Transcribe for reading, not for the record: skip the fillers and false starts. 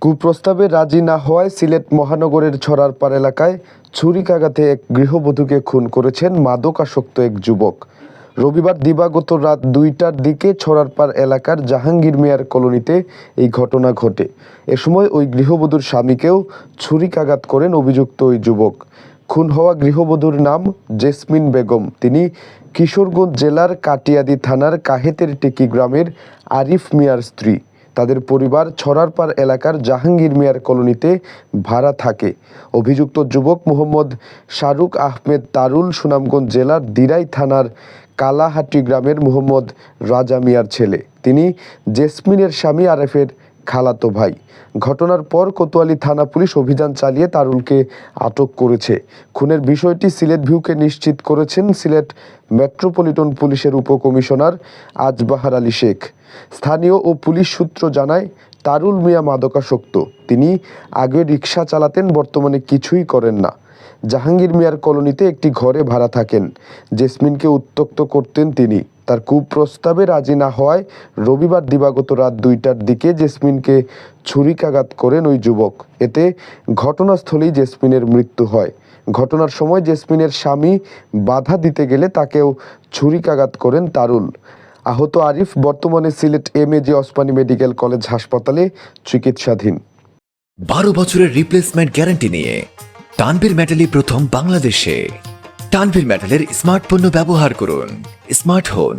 কুপ্রস্তাবে রাজি না হওয়ায় সিলেট মহানগরের ছড়ারপাড় এলাকায় ছুরিকাঘাতে এক গৃহবধূকে খুন করেছেন মাদকাসক্ত এক যুবক। রবিবার দিবাগত রাত ২টার দিকে ছড়ারপাড় এলাকার জাহাঙ্গীর মিয়ার কলোনিতে এই ঘটনা ঘটে। এ সময় ওই গৃহবধূর স্বামীকেও ছুরিকাঘাত করেন অভিযুক্ত ওই যুবক। খুন হওয়া গৃহবধূর নাম জেসমিন বেগম। তিনি কিশোরগঞ্জ জেলার কাটিয়াদি থানার কাহেতের টেকি গ্রামের আরিফ মিয়ার স্ত্রী। তাদের পরিবার ছড়ারপাড় এলাকার জাহাঙ্গীর মিয়ার কলোনিতে ভাড়া থাকে। অভিযুক্ত যুবক মোহাম্মদ শাহরুখ আহমেদ তারুল সুনামগঞ্জ জেলার দিরাই থানার কালাহাটি গ্রামের মোহাম্মদ রাজা মিয়ার ছেলে। তিনি জেসমিনের স্বামী আরেফের খালাতো ভাই। ঘটনার পর কোতোয়ালি থানা পুলিশ অভিযান চালিয়ে তারুলকে আটক করেছে। খুনের বিষয়টি সিলেট ভিউকে নিশ্চিত করেছেন সিলেট মেট্রোপলিটন পুলিশের উপকমিশনার আজবাহার আলী শেখ। স্থানীয় ও পুলিশ সূত্র জানায়, তারুল মিয়া মাদকাসক্ত। তিনি আগে রিকশা চালাতেন, বর্তমানে কিছুই করেন না। জাহাঙ্গীর মিয়ার কলোনিতে একটি ঘরে ভাড়া থাকেন। জেসমিনকে উত্ত্যক্ত করতেন তিনি। তার কুপ্রস্তাবে রাজি না হওয়ায় রবিবার দিবাগত রাত ২টার দিকে জেসমিনকে ছুরিকাঘাত করেন ওই যুবক। এতে ঘটনাস্থলেই জেসমিনের মৃত্যু হয়। ঘটনার সময় জেসমিনের স্বামী বাধা দিতে গেলে তাকেও ছুরিকাঘাত করেন তারুল। আহত আরিফ বর্তমানে Sylhet MAG Osmani medical college হাসপাতালে চিকিৎসাধীন। 12 বছরের রিপ্লেসমেন্ট গ্যারান্টি নিয়ে তানভীর মেটালি প্রথম বাংলাদেশে। তানভীর মেটালের স্মার্ট পণ্য ব্যবহার করুন, স্মার্ট হন।